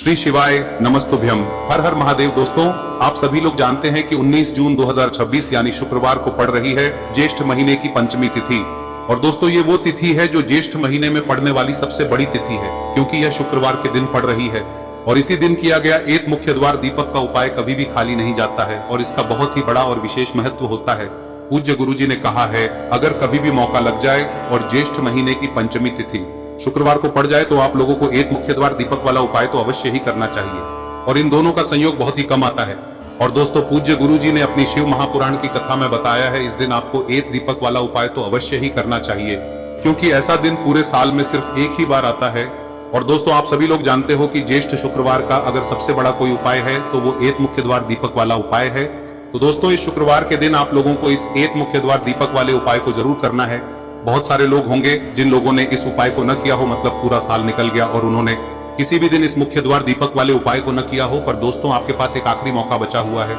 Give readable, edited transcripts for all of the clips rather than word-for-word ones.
श्री शिवाय नमस्तुभ्यम। हर हर महादेव। दोस्तों, आप सभी लोग जानते हैं कि 19 जून 2026 यानी शुक्रवार को पड़ रही है ज्येष्ठ महीने की पंचमी तिथि। और दोस्तों, ये वो तिथि है जो ज्येष्ठ महीने में पड़ने वाली सबसे बड़ी तिथि है, क्योंकि यह शुक्रवार के दिन पड़ रही है। और इसी दिन किया गया एक मुख्य द्वार दीपक का उपाय कभी भी खाली नहीं जाता है और इसका बहुत ही बड़ा और विशेष महत्व होता है। पूज्य गुरुजी ने कहा है, अगर कभी भी मौका लग जाए और ज्येष्ठ महीने की पंचमी तिथि शुक्रवार को पड़ जाए तो आप लोगों को एक मुख्य द्वार दीपक वाला उपाय तो अवश्य ही करना चाहिए। और इन दोनों का संयोग बहुत ही कम आता है। और दोस्तों, पूज्य गुरुजी ने अपनी शिव महापुराण की कथा में बताया है, इस दिन आपको एक दीपक वाला उपाय तो अवश्य ही करना चाहिए, क्योंकि ऐसा दिन पूरे साल में सिर्फ एक ही बार आता है। और दोस्तों, आप सभी लोग जानते हो कि ज्येष्ठ शुक्रवार का अगर सबसे बड़ा कोई उपाय है तो वो एक मुख्य द्वार दीपक वाला उपाय है। तो दोस्तों, इस शुक्रवार के दिन आप लोगों को इस एक मुख्य द्वार दीपक वाले उपाय को जरूर करना है। बहुत सारे लोग होंगे जिन लोगों ने इस उपाय को न किया हो, मतलब पूरा साल निकल गया और उन्होंने किसी भी दिन इस मुख्य द्वार दीपक वाले उपाय को न किया हो। पर दोस्तों, आपके पास एक आखिरी मौका बचा हुआ है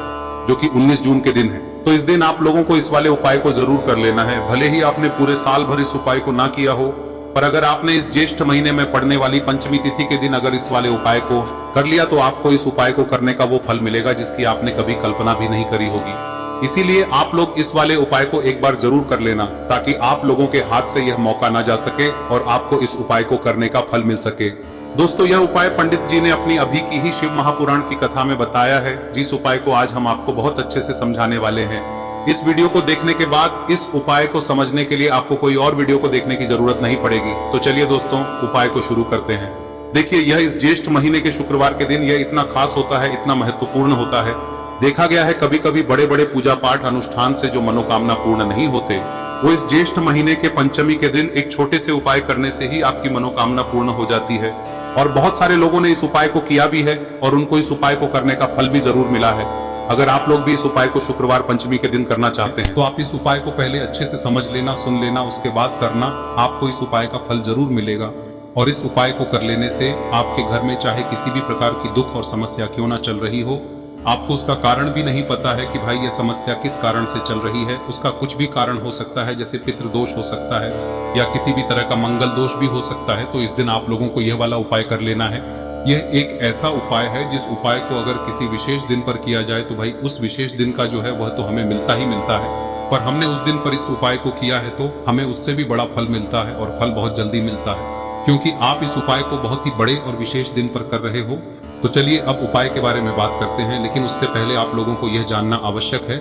जो कि 19 जून के दिन है। तो इस दिन आप लोगों को इस वाले उपाय को जरूर कर लेना है। भले ही आपने पूरे साल भर इस उपाय को ना किया हो, पर अगर आपने इस ज्येष्ठ महीने में पड़ने वाली पंचमी तिथि के दिन अगर इस वाले उपाय को कर लिया तो आपको इस उपाय को करने का वो फल मिलेगा जिसकी आपने कभी कल्पना भी नहीं करी होगी। इसीलिए आप लोग इस वाले उपाय को एक बार जरूर कर लेना, ताकि आप लोगों के हाथ से यह मौका ना जा सके और आपको इस उपाय को करने का फल मिल सके। दोस्तों, यह उपाय पंडित जी ने अपनी अभी की ही शिव महापुराण की कथा में बताया है, जिस उपाय को आज हम आपको बहुत अच्छे से समझाने वाले हैं। इस वीडियो को देखने के बाद इस उपाय को समझने के लिए आपको कोई और वीडियो को देखने की जरूरत नहीं पड़ेगी। तो चलिए दोस्तों, उपाय को शुरू करते हैं। देखिए, यह इस ज्येष्ठ महीने के शुक्रवार के दिन यह इतना खास होता है, इतना महत्वपूर्ण होता है। देखा गया है कभी कभी बड़े बड़े पूजा पाठ अनुष्ठान से जो मनोकामना पूर्ण नहीं होते, वो इस ज्येष्ठ महीने के पंचमी के दिन एक छोटे से उपाय करने से ही आपकी मनोकामना पूर्ण हो जाती है। और बहुत सारे लोगों ने इस उपाय को किया भी है और उनको इस उपाय को करने का फल भी जरूर मिला है। अगर आप लोग भी इस उपाय को शुक्रवार पंचमी के दिन करना चाहते हैं तो आप इस उपाय को पहले अच्छे से समझ लेना, सुन लेना, उसके बाद करना। आपको इस उपाय का फल जरूर मिलेगा। और इस उपाय को कर लेने से आपके घर में चाहे किसी भी प्रकार की दुख और समस्या क्यों ना चल रही हो, आपको उसका कारण भी नहीं पता है कि भाई ये समस्या किस कारण से चल रही है, उसका कुछ भी कारण हो सकता है, जैसे पितृदोष हो सकता है या किसी भी तरह का मंगल दोष भी हो सकता है। तो इस दिन आप लोगों को यह वाला उपाय कर लेना है। यह एक ऐसा उपाय है जिस उपाय को अगर किसी विशेष दिन पर किया जाए तो भाई उस विशेष दिन का जो है वह तो हमें मिलता ही मिलता है। पर हमने उस दिन पर इस उपाय को किया है तो हमें उससे भी बड़ा फल मिलता है और फल बहुत जल्दी मिलता है, क्योंकि आप इस उपाय को बहुत ही बड़े और विशेष दिन पर कर रहे हो। तो चलिए अब उपाय के बारे में बात करते हैं, लेकिन उससे पहले आप लोगों को यह जानना आवश्यक है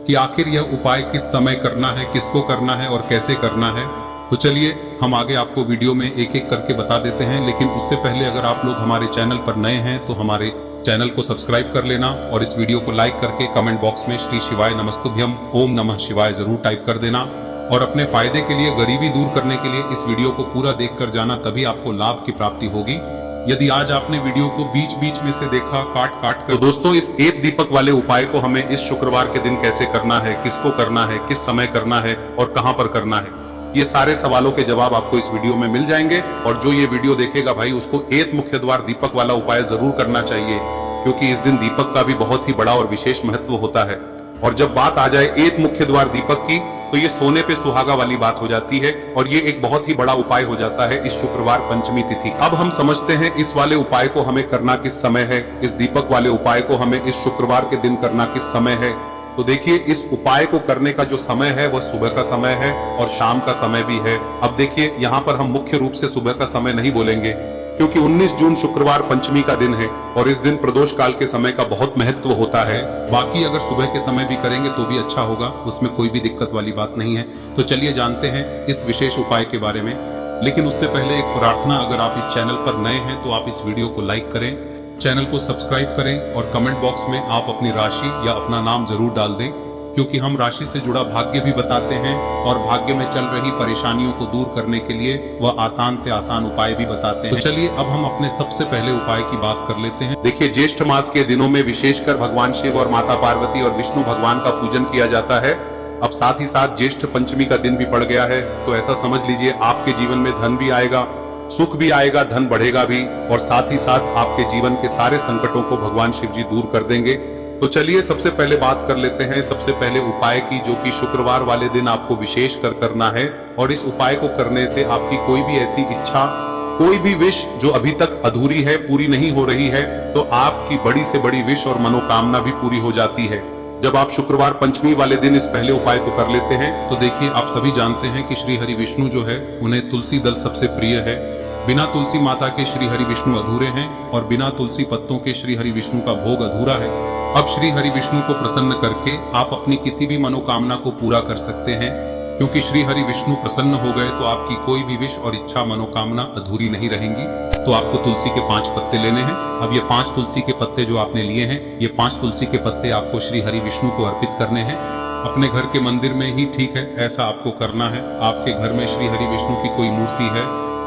कि आखिर यह उपाय किस समय करना है, किसको करना है और कैसे करना है। तो चलिए हम आगे आपको वीडियो में एक एक करके बता देते हैं, लेकिन उससे पहले अगर आप लोग हमारे चैनल पर नए हैं तो हमारे चैनल को सब्सक्राइब कर लेना और इस वीडियो को लाइक करके कमेंट बॉक्स में श्री शिवाय नमस्तुभ्यम ओम नमः शिवाय जरूर टाइप कर देना। और अपने फायदे के लिए, गरीबी दूर करने के लिए इस वीडियो को पूरा देखकर जाना, तभी आपको लाभ की प्राप्ति होगी। यदि आज आपने वीडियो को बीच बीच में से देखा काट काट कर, तो दोस्तों इस एक दीपक वाले उपाय को हमें इस शुक्रवार के दिन कैसे करना है, किसको करना है, किस समय करना है और कहां पर करना है, ये सारे सवालों के जवाब आपको इस वीडियो में मिल जाएंगे। और जो ये वीडियो देखेगा भाई, उसको एक मुख्य द्वार दीपक वाला उपाय जरूर करना चाहिए, क्योंकि इस दिन दीपक का भी बहुत ही बड़ा और विशेष महत्व होता है। और जब बात आ जाए एक मुख्य द्वार दीपक की, तो ये सोने पे सुहागा वाली बात हो जाती है और ये एक बहुत ही बड़ा उपाय हो जाता है इस शुक्रवार पंचमी तिथि। अब हम समझते हैं इस वाले उपाय को हमें करना किस समय है, इस दीपक वाले उपाय को हमें इस शुक्रवार के दिन करना किस समय है। तो देखिए, इस उपाय को करने का जो समय है वह सुबह का समय है और शाम का समय भी है। अब देखिए, यहाँ पर हम मुख्य रूप से सुबह का समय नहीं बोलेंगे, क्योंकि 19 जून शुक्रवार पंचमी का दिन है और इस दिन प्रदोष काल के समय का बहुत महत्व होता है। बाकी अगर सुबह के समय भी करेंगे तो भी अच्छा होगा, उसमें कोई भी दिक्कत वाली बात नहीं है। तो चलिए जानते हैं इस विशेष उपाय के बारे में। लेकिन उससे पहले एक प्रार्थना, अगर आप इस चैनल पर नए हैं तो आप इस वीडियो को लाइक करें, चैनल को सब्सक्राइब करें और कमेंट बॉक्स में आप अपनी राशि या अपना नाम जरूर डाल दें, क्योंकि हम राशि से जुड़ा भाग्य भी बताते हैं और भाग्य में चल रही परेशानियों को दूर करने के लिए वह आसान से आसान उपाय भी बताते हैं। तो चलिए अब हम अपने सबसे पहले उपाय की बात कर लेते हैं। देखिए, ज्येष्ठ मास के दिनों में विशेषकर भगवान शिव और माता पार्वती और विष्णु भगवान का पूजन किया जाता है। अब साथ ही साथ ज्येष्ठ पंचमी का दिन भी पड़ गया है, तो ऐसा समझ लीजिए आपके जीवन में धन भी आएगा, सुख भी आएगा, धन बढ़ेगा भी, और साथ ही साथ आपके जीवन के सारे संकटों को भगवान शिव जी दूर कर देंगे। तो चलिए सबसे पहले बात कर लेते हैं सबसे पहले उपाय की, जो कि शुक्रवार वाले दिन आपको विशेष कर करना है। और इस उपाय को करने से आपकी कोई भी ऐसी इच्छा कोई भी विश जो अभी तक अधूरी है, पूरी नहीं हो रही है, तो आपकी बड़ी से बड़ी विश और मनोकामना भी पूरी हो जाती है जब आप शुक्रवार पंचमी वाले दिन इस पहले उपाय को कर लेते हैं। तो देखिए, आप सभी जानते हैं कि श्री हरि विष्णु जो है उन्हें तुलसी दल सबसे प्रिय है। बिना तुलसी माता के श्री हरि विष्णु अधूरे हैं और बिना तुलसी पत्तों के श्री हरि विष्णु का भोग अधूरा है। अब श्री हरि विष्णु को प्रसन्न करके आप अपनी किसी भी मनोकामना को पूरा कर सकते हैं, क्योंकि श्री हरि विष्णु प्रसन्न हो गए तो आपकी कोई भी विश और इच्छा मनोकामना अधूरी नहीं रहेंगी। तो आपको तुलसी के 5 पत्ते लेने हैं। अब ये 5 तुलसी के पत्ते जो आपने लिए हैं, ये 5 तुलसी के पत्ते आपको श्री हरि विष्णु को अर्पित करने हैं। अपने घर के मंदिर में ही ठीक है, ऐसा आपको करना है। आपके घर में श्री हरि विष्णु की कोई मूर्ति है,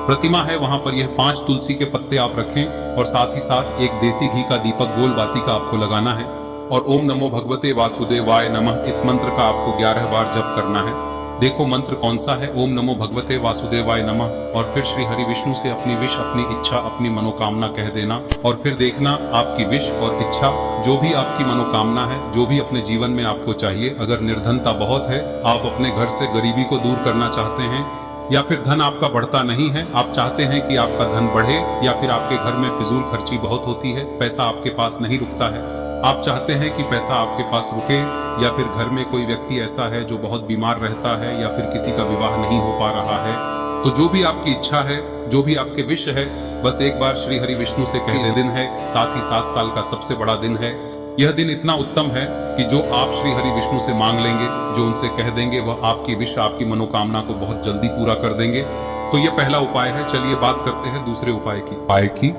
प्रतिमा है, वहां पर यह 5 तुलसी के पत्ते आप रखें और साथ ही साथ एक देसी घी का दीपक गोल बाती का आपको लगाना है और ओम नमो भगवते वासुदेवाय नमः इस मंत्र का आपको 11 बार जप करना है। देखो मंत्र कौन सा है, ओम नमो भगवते वासुदेवाय नमः, और फिर श्री हरि विष्णु से अपनी विश, अपनी इच्छा, अपनी मनोकामना कह देना और फिर देखना आपकी विश और इच्छा, जो भी आपकी मनोकामना है, जो भी अपने जीवन में आपको चाहिए। अगर निर्धनता बहुत है, आप अपने घर से गरीबी को दूर करना चाहते हैं, या फिर धन आपका बढ़ता नहीं है, आप चाहते हैं कि आपका धन बढ़े, या फिर आपके घर में फिजूल खर्ची बहुत होती है, पैसा आपके पास नहीं रुकता है, आप चाहते हैं कि पैसा आपके पास रुके, या फिर घर में कोई व्यक्ति ऐसा है जो बहुत बीमार रहता है, या फिर किसी का विवाह नहीं हो पा रहा है, तो जो भी आपकी इच्छा है, जो भी आपके विश है, बस एक बार श्री हरि विष्णु से कह दे। दिन है, साथ ही 7 साल का सबसे बड़ा दिन है। यह दिन इतना उत्तम है कि जो आप श्री हरि विष्णु से मांग लेंगे, जो उनसे कह देंगे, वह आपकी विश, आपकी मनोकामना को बहुत जल्दी पूरा कर देंगे। तो यह पहला उपाय है। चलिए बात करते हैं दूसरे उपाय की।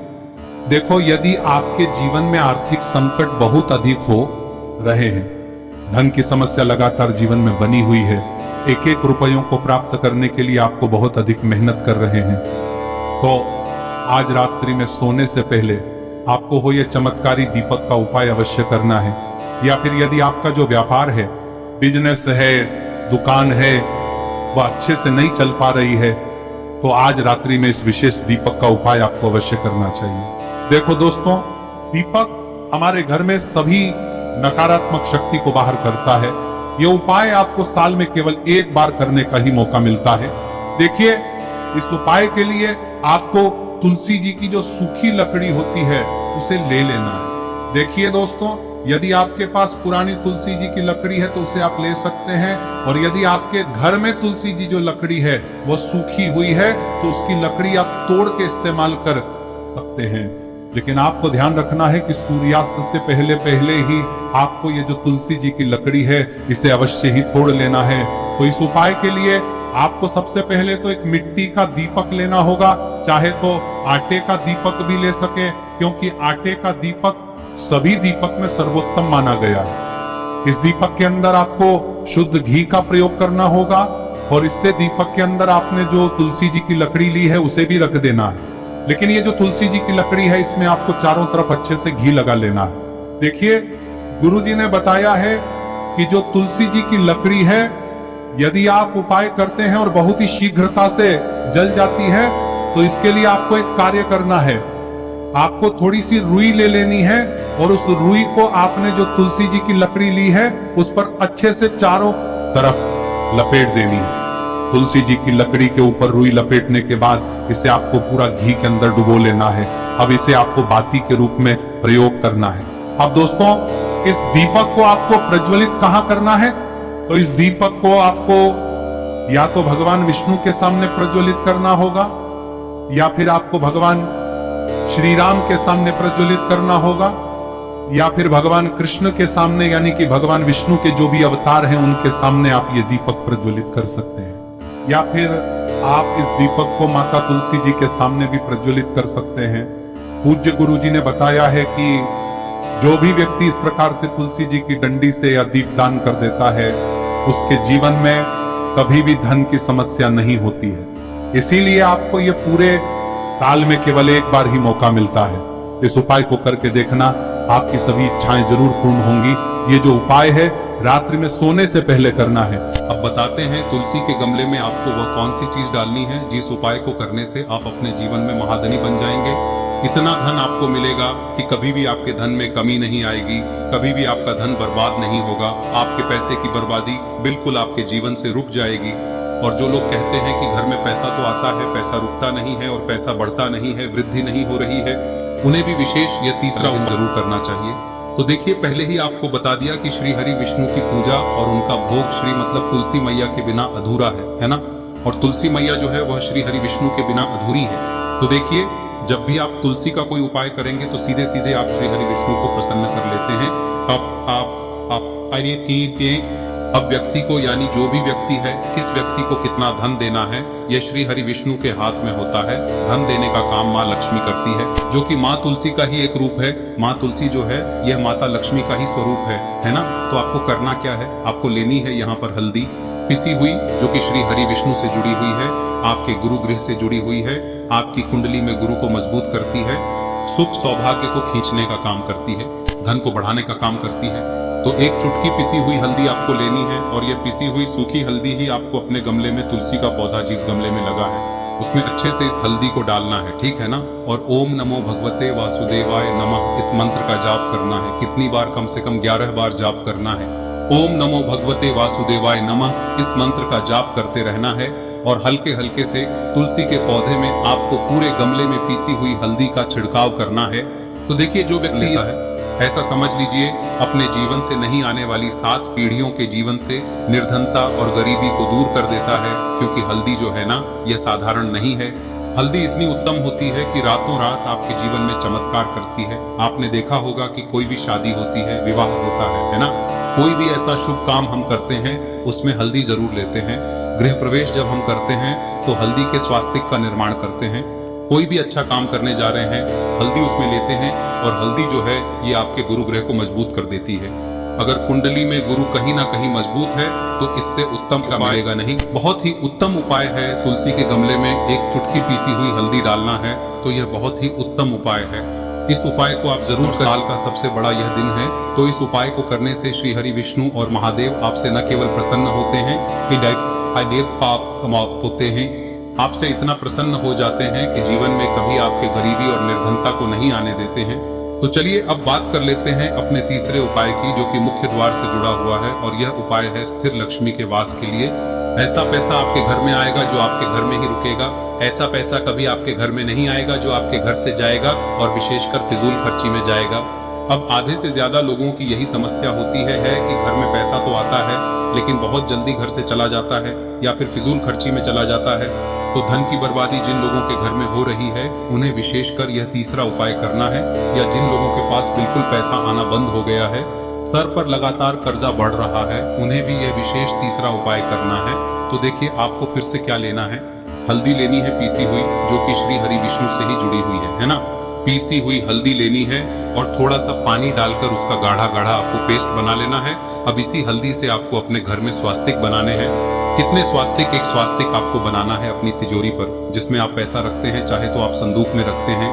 देखो, यदि आपके जीवन में आर्थिक संकट बहुत अधिक हो रहे हैं, धन की समस्या लगातार जीवन में बनी हुई है, एक एक रुपयों को प्राप्त करने के लिए आपको बहुत अधिक मेहनत कर रहे हैं, तो आज रात्रि में सोने से पहले आपको हो यह चमत्कारी दीपक का उपाय अवश्य करना है। या फिर यदि आपका जो व्यापार है, बिजनेस है, दुकान है, वह अच्छे से नहीं चल पा रही है, तो आज रात्रि में इस विशेष दीपक का उपाय आपको अवश्य करना चाहिए। देखो दोस्तों, दीपक हमारे घर में सभी नकारात्मक शक्ति को बाहर करता है। यह उपाय आपको साल में केवल एक बार करने का ही मौका मिलता है। देखिए, इस उपाय के लिए आपको तुलसी जी की जो सूखी लकड़ी होती है उसे ले लेना है। देखिए दोस्तों, यदि आपके पास पुरानी तुलसी जी की लकड़ी है तो उसे आप ले सकते हैं, और यदि आपके घर में तुलसी जी जो लकड़ी है वो सूखी हुई है तो उसकी लकड़ी आप तोड़ के इस्तेमाल कर सकते हैं। लेकिन आपको ध्यान रखना है कि सूर्यास्त से पहले पहले ही आपको ये जो तुलसी जी की लकड़ी है इसे अवश्य ही तोड़ लेना है। तो इस उपाय के लिए आपको सबसे पहले तो एक मिट्टी का दीपक लेना होगा, चाहे तो आटे का दीपक भी ले सके, क्योंकि आटे का दीपक सभी दीपक में सर्वोत्तम माना गया है। इस दीपक के अंदर आपको शुद्ध घी का प्रयोग करना होगा, और इससे दीपक के अंदर आपने जो तुलसी जी की लकड़ी ली है उसे भी रख देना है। लेकिन ये जो तुलसी जी की लकड़ी है, इसमें आपको चारों तरफ अच्छे से घी लगा लेना है। देखिए, गुरुजी ने बताया है कि जो तुलसी जी की लकड़ी है, यदि आप उपाय करते हैं और बहुत ही शीघ्रता से जल जाती है, तो इसके लिए आपको एक कार्य करना है। आपको थोड़ी सी रुई ले लेनी है और उस रुई को आपने जो तुलसी जी की लकड़ी ली है उस पर अच्छे से चारों तरफ लपेट देनी है। तुलसी जी की लकड़ी के ऊपर रुई लपेटने के बाद इसे आपको पूरा घी के अंदर डुबो लेना है। अब इसे आपको बाती के रूप में प्रयोग करना है। अब दोस्तों, इस दीपक को आपको प्रज्वलित कहाँ करना है? तो इस दीपक को आपको या तो भगवान विष्णु के सामने प्रज्वलित करना होगा, या फिर आपको भगवान श्री राम के सामने प्रज्वलित करना होगा, या फिर भगवान कृष्ण के सामने, यानी कि भगवान विष्णु के जो भी अवतार हैं उनके सामने आप ये दीपक प्रज्वलित कर सकते हैं। या फिर आप इस दीपक को माता तुलसी जी के सामने भी प्रज्वलित कर सकते हैं। पूज्य गुरु जी ने बताया है कि जो भी व्यक्ति इस प्रकार से तुलसी जी की डंडी से या दीपदान कर देता है, उसके जीवन में कभी भी धन की समस्या नहीं होती है। इसीलिए आपको ये पूरे साल में केवल एक बार ही मौका मिलता है। इस उपाय को करके देखना, आपकी सभी इच्छाएं जरूर पूर्ण होंगी। ये जो उपाय है रात्रि में सोने से पहले करना है। अब बताते हैं तुलसी के गमले में आपको वह कौन सी चीज डालनी है जिस उपाय को करने से आप अपने जीवन में महाधनी बन जाएंगे। इतना धन आपको मिलेगा कि कभी भी आपके धन में कमी नहीं आएगी, कभी भी आपका धन बर्बाद नहीं होगा, आपके पैसे की बर्बादी बिल्कुल आपके जीवन से रुक जाएगी। और जो लोग कहते हैं कि घर में पैसा तो आता है, पैसा रुकता नहीं है और पैसा बढ़ता नहीं है, वृद्धि नहीं हो रही है, उन्हें भी विशेष यह तीसरा दिन जरूर करना चाहिए। तो देखिए, पहले ही आपको बता दिया कि श्री हरि विष्णु की पूजा और उनका भोग श्री मतलब तुलसी मैया के बिना अधूरा है ना। और तुलसी मैया जो है वह श्री हरि विष्णु के बिना अधूरी है। तो देखिए, जब भी आप तुलसी का कोई उपाय करेंगे तो सीधे सीधे आप श्री हरि विष्णु को प्रसन्न कर लेते हैं। अब व्यक्ति को, यानी जो भी व्यक्ति है, किस व्यक्ति को कितना धन देना है, यह श्री हरि विष्णु के हाथ में होता है। धन देने का काम माँ लक्ष्मी करती है, जो कि माँ तुलसी का ही एक रूप है। माँ तुलसी जो है यह माता लक्ष्मी का ही स्वरूप है ना। तो आपको करना क्या है, आपको लेनी है यहाँ पर हल्दी पिसी हुई, जो कि श्री हरि विष्णु से जुड़ी हुई है, आपके गुरु गृह से जुड़ी हुई है, आपकी कुंडली में गुरु को मजबूत करती है, सुख सौभाग्य को खींचने का काम करती है, धन को बढ़ाने का काम करती है। तो एक चुटकी पिसी हुई हल्दी आपको लेनी है और यह पिसी हुई सूखी हल्दी ही आपको अपने गमले में, तुलसी का पौधा जिस गमले में लगा है उसमें अच्छे से इस हल्दी को डालना है, ठीक है ना। और ओम नमो भगवते वासुदेवाय नमः इस मंत्र का जाप करना है। कितनी बार? कम से कम 11 बार जाप करना है। ओम नमो भगवते वासुदेवाय नमः इस मंत्र का जाप करते रहना है और हल्के हल्के से तुलसी के पौधे में आपको पूरे गमले में पीसी हुई हल्दी का छिड़काव करना है। तो देखिए, जो व्यक्ति है, ऐसा समझ लीजिए अपने जीवन से नहीं आने वाली 7 पीढ़ियों के जीवन से निर्धनता और गरीबी को दूर कर देता है, क्योंकि हल्दी जो है ना, यह साधारण नहीं है। हल्दी इतनी उत्तम होती है कि रातों रात आपके जीवन में चमत्कार करती है। आपने देखा होगा कि कोई भी शादी होती है, विवाह होता है ना, कोई भी ऐसा शुभ काम हम करते हैं उसमें हल्दी जरूर लेते हैं। गृह प्रवेश जब हम करते हैं तो हल्दी के स्वास्तिक का निर्माण करते हैं। कोई भी अच्छा काम करने जा रहे हैं, हल्दी उसमें लेते हैं और हल्दी जो है ये आपके गुरु ग्रह को मजबूत कर देती है। अगर कुंडली में गुरु कहीं ना कहीं मजबूत है तो इससे उत्तम काम आएगा नहीं। बहुत ही उत्तम उपाय है तुलसी के गमले में एक चुटकी पीसी हुई हल्दी डालना है, तो यह बहुत ही उत्तम उपाय है। इस उपाय को आप जरूर, साल का सबसे बड़ा यह दिन है, तो इस उपाय को करने से श्री हरि विष्णु और महादेव आपसे न केवल प्रसन्न होते हैं कि पाप होते हैं, आपसे इतना प्रसन्न हो जाते हैं कि जीवन में कभी आपके गरीबी और निर्धनता को नहीं आने देते हैं। तो चलिए अब बात कर लेते हैं अपने तीसरे उपाय की, जो कि मुख्य द्वार से जुड़ा हुआ है, और यह उपाय है स्थिर लक्ष्मी के वास के लिए। ऐसा पैसा आपके घर में आएगा जो आपके घर में ही रुकेगा। ऐसा पैसा कभी आपके घर में नहीं आएगा जो आपके घर से जाएगा और विशेषकर फिजूल खर्ची में जाएगा। अब आधे से ज्यादा लोगों की यही समस्या होती है कि घर में पैसा तो आता है लेकिन बहुत जल्दी घर से चला जाता है या फिर फिजूल खर्ची में चला जाता है। तो धन की बर्बादी जिन लोगों के घर में हो रही है उन्हें विशेषकर यह तीसरा उपाय करना है, या जिन लोगों के पास बिल्कुल पैसा आना बंद हो गया है, सर पर लगातार कर्जा बढ़ रहा है, उन्हें भी यह विशेष तीसरा उपाय करना है। तो देखिए, आपको फिर से क्या लेना है, हल्दी लेनी है पीसी हुई, जो कि श्री हरि विष्णु से ही जुड़ी हुई है ना। पीसी हुई हल्दी लेनी है और थोड़ा सा पानी डालकर उसका गाढ़ा गाढ़ा आपको पेस्ट बना लेना है। अब इसी हल्दी से आपको अपने घर में स्वास्तिक बनाने हैं। कितने स्वास्तिक? एक स्वास्तिक आपको बनाना है अपनी तिजोरी पर, जिसमें आप पैसा रखते हैं, चाहे तो आप संदूक में रखते हैं,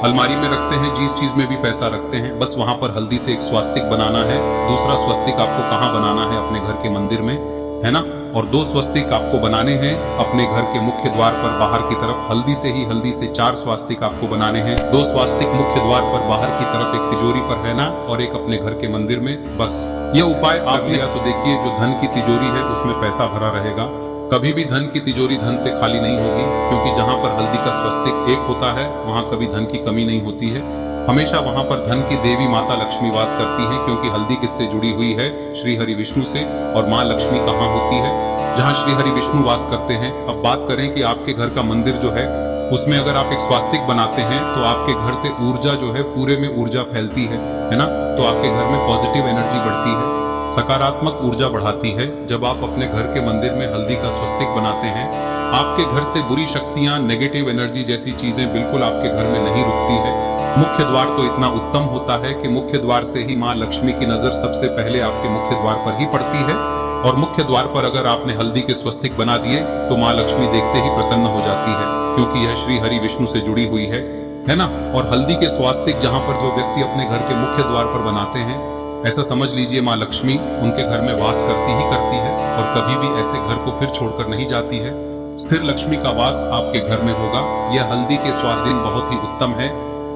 अलमारी में रखते हैं, जिस चीज में भी पैसा रखते हैं, बस वहां पर हल्दी से एक स्वास्तिक बनाना है। दूसरा स्वास्तिक आपको कहाँ बनाना है? अपने घर के मंदिर में, है ना। और 2 स्वास्तिक आपको बनाने हैं अपने घर के मुख्य द्वार पर बाहर की तरफ। हल्दी से 4 स्वास्तिक आपको बनाने हैं। 2 स्वास्तिक मुख्य द्वार पर बाहर की तरफ, एक तिजोरी पर है ना, और एक अपने घर के मंदिर में। बस यह उपाय आप लिया तो देखिए, जो धन की तिजोरी है उसमें पैसा भरा रहेगा। कभी भी धन की तिजोरी धन से खाली नहीं होगी, क्योंकि जहाँ पर हल्दी का स्वास्तिक एक होता है वहाँ कभी धन की कमी नहीं होती है। हमेशा वहां पर धन की देवी माता लक्ष्मी वास करती हैं, क्योंकि हल्दी किससे जुड़ी हुई है? श्री हरि विष्णु से। और माँ लक्ष्मी कहाँ होती है? जहाँ श्री हरि विष्णु वास करते हैं। अब बात करें कि आपके घर का मंदिर जो है उसमें अगर आप एक स्वास्तिक बनाते हैं तो आपके घर से ऊर्जा जो है, पूरे में ऊर्जा फैलती है ना। तो आपके घर में पॉजिटिव एनर्जी बढ़ती है, सकारात्मक ऊर्जा बढ़ाती है। जब आप अपने घर के मंदिर में हल्दी का स्वास्तिक बनाते हैं, आपके घर से बुरी शक्तियां, नेगेटिव एनर्जी जैसी चीजें बिल्कुल आपके घर में नहीं रुकती है। मुख्य द्वार तो इतना उत्तम होता है कि मुख्य द्वार से ही माँ लक्ष्मी की नजर सबसे पहले आपके मुख्य द्वार पर ही पड़ती है। और मुख्य द्वार पर अगर आपने हल्दी के स्वस्तिक बना दिए तो माँ लक्ष्मी देखते ही प्रसन्न हो जाती है, क्योंकि यह श्री हरि विष्णु से जुड़ी हुई है ना। और हल्दी के स्वास्तिक जहाँ पर जो व्यक्ति अपने घर के मुख्य द्वार पर बनाते हैं, ऐसा समझ लीजिए माँ लक्ष्मी उनके घर में वास करती ही करती है और कभी भी ऐसे घर को फिर छोड़कर नहीं जाती है। स्थिर लक्ष्मी का वास आपके घर में होगा। यह हल्दी के स्वास्तिक बहुत ही उत्तम है।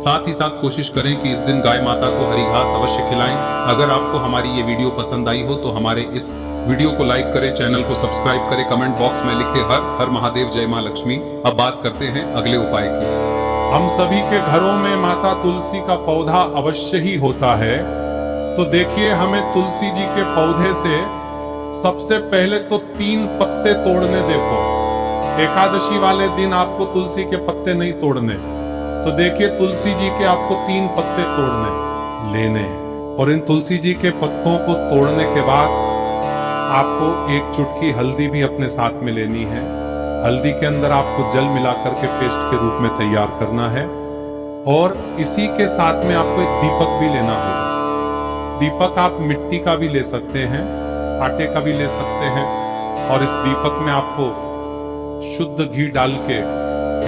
साथ ही साथ कोशिश करें कि इस दिन गाय माता को हरी घास अवश्य खिलाएं। अगर आपको हमारी ये वीडियो पसंद आई हो तो हमारे इस वीडियो को लाइक करें, चैनल को सब्सक्राइब करें, कमेंट बॉक्स में लिखे हर हर महादेव जय मां लक्ष्मी। अब बात करते हैं अगले उपाय की। हम सभी के घरों में माता तुलसी का पौधा अवश्य ही होता है। तो देखिए, हमें तुलसी जी के पौधे से सबसे पहले तो 3 पत्ते तोड़ने देखो। एकादशी वाले दिन आपको तुलसी के पत्ते नहीं तोड़ने, तो देखिए तुलसी जी के आपको 3 पत्ते तोड़ने लेने हैं। और इन तुलसी जी के पत्तों को तोड़ने के बाद आपको एक चुटकी हल्दी भी अपने साथ में लेनी है। हल्दी के अंदर आपको जल मिलाकर के पेस्ट के रूप में तैयार करना है। और इसी के साथ में आपको एक दीपक भी लेना होगा। दीपक आप मिट्टी का भी ले सकते हैं, आटे का भी ले सकते हैं। और इस दीपक में आपको शुद्ध घी डाल के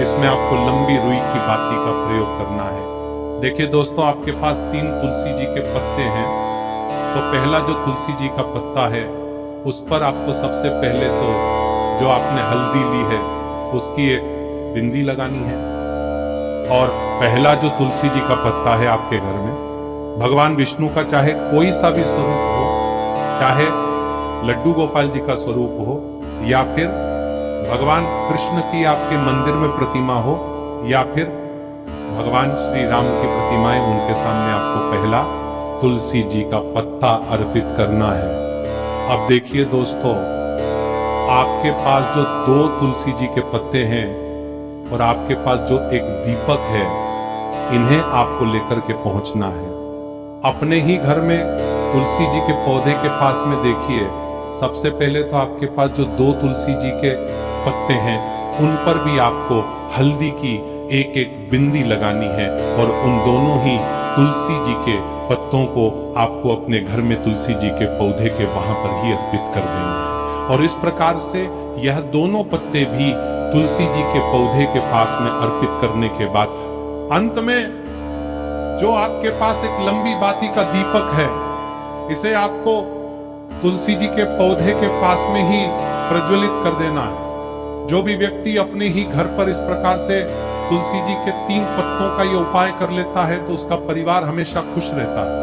इसमें आपको लंबी रुई की बाती का प्रयोग करना है। देखिए दोस्तों, आपके पास 3 तुलसी जी के पत्ते हैं। तो पहला जो तुलसी जी का पत्ता है उस पर आपको सबसे पहले तो जो आपने हल्दी ली है उसकी एक बिंदी लगानी है। और पहला जो तुलसी जी का पत्ता है आपके घर में, भगवान विष्णु का चाहे कोई सा भी स्वरूप हो, चाहे लड्डू गोपाल जी का स्वरूप हो, या फिर भगवान कृष्ण की आपके मंदिर में प्रतिमा हो, या फिर भगवान श्री राम की प्रतिमाएं, उनके सामने आपको पहला तुलसी जी का पत्ता अर्पित करना है। अब देखिए दोस्तों, आपके पास जो 2 तुलसी जी के पत्ते हैं और आपके पास जो एक दीपक है, इन्हें आपको लेकर के पहुंचना है। अपने ही घर में तुलसी जी के पौधे के पास में देखिए, सबसे पहले तो आपके पास जो 2 तुलसी जी के पत्ते हैं उन पर भी आपको हल्दी की एक एक बिंदी लगानी है। और उन दोनों ही तुलसी जी के पत्तों को आपको अपने घर में तुलसी जी के पौधे के वहां पर ही अर्पित कर देना है। और इस प्रकार से यह दोनों पत्ते भी तुलसी जी के पौधे के पास में अर्पित करने के बाद अंत में जो आपके पास एक लंबी बाती का दीपक है, इसे आपको तुलसी जी के पौधे के पास में ही प्रज्वलित कर देना है। जो भी व्यक्ति अपने ही घर पर इस प्रकार से तुलसी जी के 3 पत्तों का ये उपाय कर लेता है तो उसका परिवार हमेशा खुश रहता है।